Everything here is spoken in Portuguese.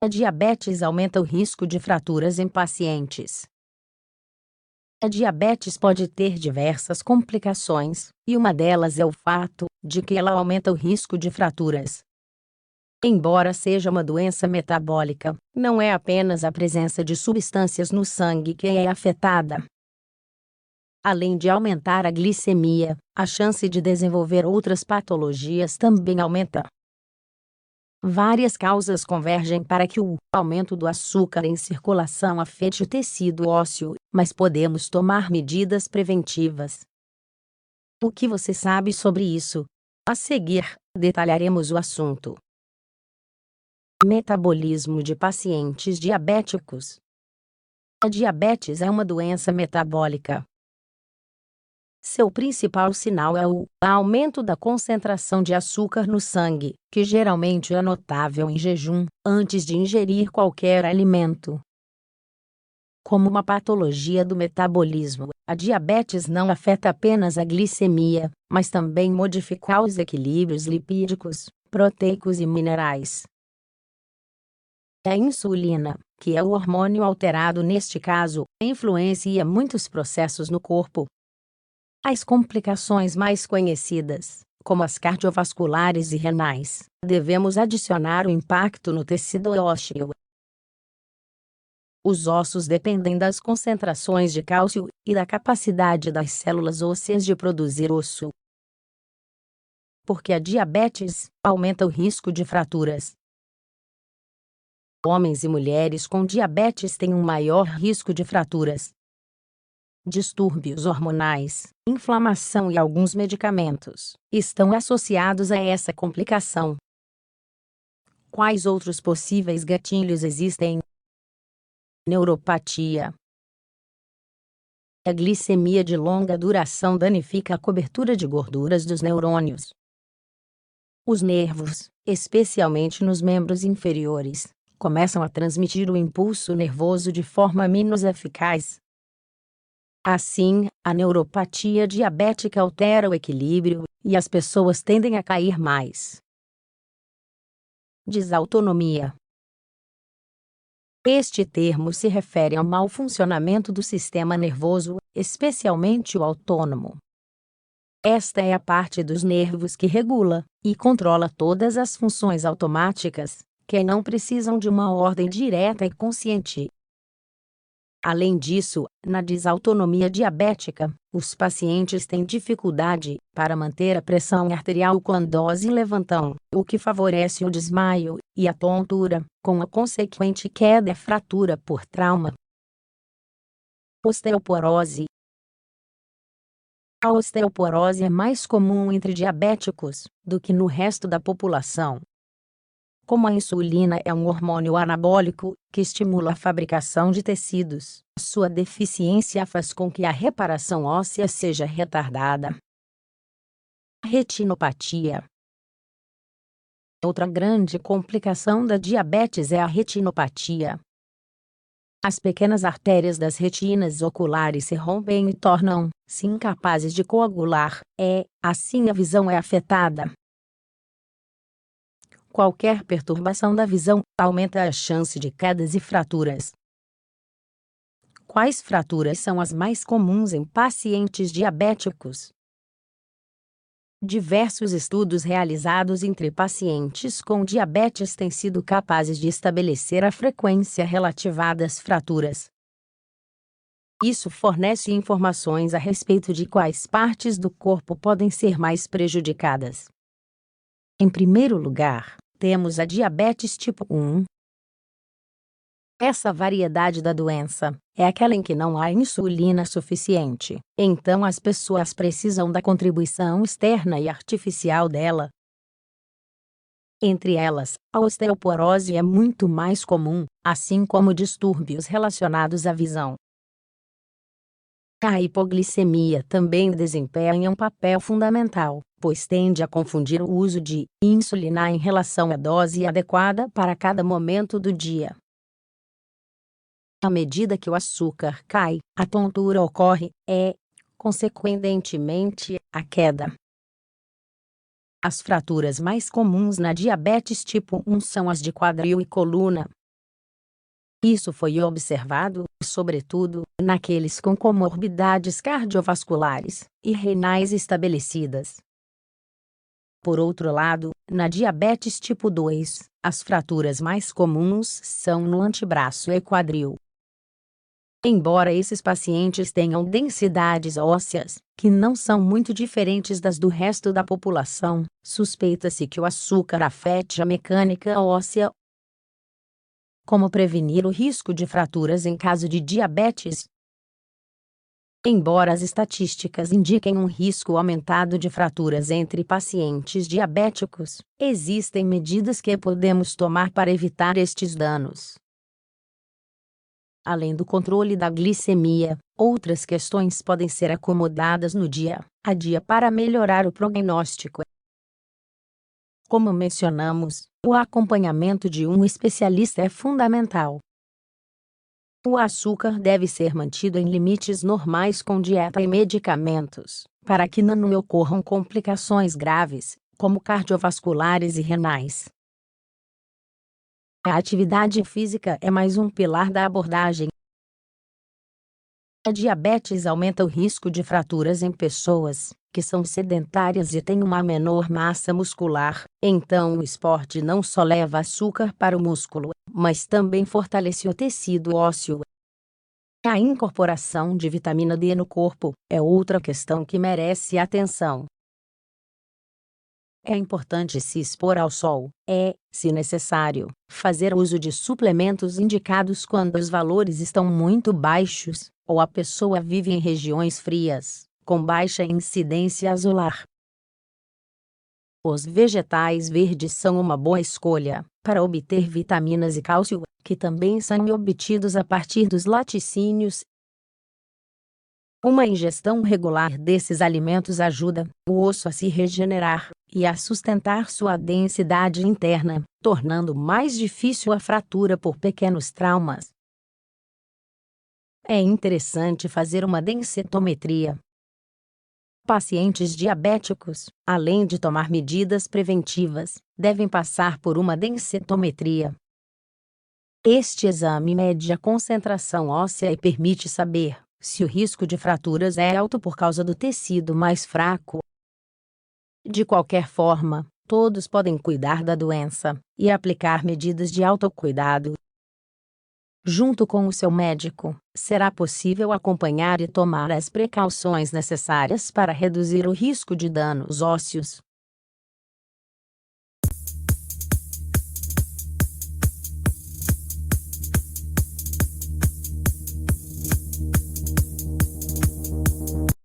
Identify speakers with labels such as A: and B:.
A: A diabetes aumenta o risco de fraturas em pacientes. A diabetes pode ter diversas complicações, e uma delas é o fato de que ela aumenta o risco de fraturas. Embora seja uma doença metabólica, não é apenas a presença de substâncias no sangue que é afetada. Além de aumentar a glicemia, a chance de desenvolver outras patologias também aumenta. Várias causas convergem para que o aumento do açúcar em circulação afete o tecido ósseo, mas podemos tomar medidas preventivas. O que você sabe sobre isso? A seguir, detalharemos o assunto. Metabolismo de pacientes diabéticos. A diabetes é uma doença metabólica. Seu principal sinal é o aumento da concentração de açúcar no sangue, que geralmente é notável em jejum, antes de ingerir qualquer alimento. Como uma patologia do metabolismo, a diabetes não afeta apenas a glicemia, mas também modifica os equilíbrios lipídicos, proteicos e minerais. A insulina, que é o hormônio alterado neste caso, influencia muitos processos no corpo. As complicações mais conhecidas, como as cardiovasculares e renais, devemos adicionar o impacto no tecido ósseo. Os ossos dependem das concentrações de cálcio e da capacidade das células ósseas de produzir osso. Porque a diabetes aumenta o risco de fraturas. Homens e mulheres com diabetes têm um maior risco de fraturas. Distúrbios hormonais, inflamação e alguns medicamentos estão associados a essa complicação. Quais outros possíveis gatilhos existem? Neuropatia. A glicemia de longa duração danifica a cobertura de gorduras dos neurônios. Os nervos, especialmente nos membros inferiores, começam a transmitir o impulso nervoso de forma menos eficaz. Assim, a neuropatia diabética altera o equilíbrio, e as pessoas tendem a cair mais. Desautonomia. Este termo se refere ao mau funcionamento do sistema nervoso, especialmente o autônomo. Esta é a parte dos nervos que regula e controla todas as funções automáticas, que não precisam de uma ordem direta e consciente. Além disso, na desautonomia diabética, os pacientes têm dificuldade para manter a pressão arterial quando se levantam, o que favorece o desmaio e a tontura, com a consequente queda e fratura por trauma. Osteoporose. A osteoporose é mais comum entre diabéticos do que no resto da população. Como a insulina é um hormônio anabólico que estimula a fabricação de tecidos, sua deficiência faz com que a reparação óssea seja retardada. Retinopatia. Outra grande complicação da diabetes é a retinopatia. As pequenas artérias das retinas oculares se rompem e tornam-se incapazes de coagular, assim a visão é afetada. Qualquer perturbação da visão aumenta a chance de quedas e fraturas. Quais fraturas são as mais comuns em pacientes diabéticos? Diversos estudos realizados entre pacientes com diabetes têm sido capazes de estabelecer a frequência relativa das fraturas. Isso fornece informações a respeito de quais partes do corpo podem ser mais prejudicadas. Em primeiro lugar, temos a diabetes tipo 1. Essa variedade da doença é aquela em que não há insulina suficiente, então as pessoas precisam da contribuição externa e artificial dela. Entre elas, a osteoporose é muito mais comum, assim como distúrbios relacionados à visão. A hipoglicemia também desempenha um papel fundamental, pois tende a confundir o uso de insulina em relação à dose adequada para cada momento do dia. À medida que o açúcar cai, a tontura ocorre consequentemente, a queda. As fraturas mais comuns na diabetes tipo 1 são as de quadril e coluna. Isso foi observado, sobretudo, naqueles com comorbidades cardiovasculares e renais estabelecidas. Por outro lado, na diabetes tipo 2, as fraturas mais comuns são no antebraço e quadril. Embora esses pacientes tenham densidades ósseas, que não são muito diferentes das do resto da população, suspeita-se que o açúcar afete a mecânica óssea. Como prevenir o risco de fraturas em caso de diabetes? Embora as estatísticas indiquem um risco aumentado de fraturas entre pacientes diabéticos, existem medidas que podemos tomar para evitar estes danos. Além do controle da glicemia, outras questões podem ser acomodadas no dia a dia para melhorar o prognóstico. Como mencionamos, o acompanhamento de um especialista é fundamental. O açúcar deve ser mantido em limites normais com dieta e medicamentos, para que não ocorram complicações graves, como cardiovasculares e renais. A atividade física é mais um pilar da abordagem. A diabetes aumenta o risco de fraturas em pessoas que são sedentárias e têm uma menor massa muscular, então o esporte não só leva açúcar para o músculo, mas também fortalece o tecido ósseo. A incorporação de vitamina D no corpo é outra questão que merece atenção. É importante se expor ao sol, se necessário, fazer uso de suplementos indicados quando os valores estão muito baixos, ou a pessoa vive em regiões frias, com baixa incidência solar. Os vegetais verdes são uma boa escolha para obter vitaminas e cálcio, que também são obtidos a partir dos laticínios. Uma ingestão regular desses alimentos ajuda o osso a se regenerar e a sustentar sua densidade interna, tornando mais difícil a fratura por pequenos traumas. É interessante fazer uma densitometria. Pacientes diabéticos, além de tomar medidas preventivas, devem passar por uma densitometria. Este exame mede a concentração óssea e permite saber se o risco de fraturas é alto por causa do tecido mais fraco. De qualquer forma, todos podem cuidar da doença e aplicar medidas de autocuidado. Junto com o seu médico, será possível acompanhar e tomar as precauções necessárias para reduzir o risco de danos ósseos.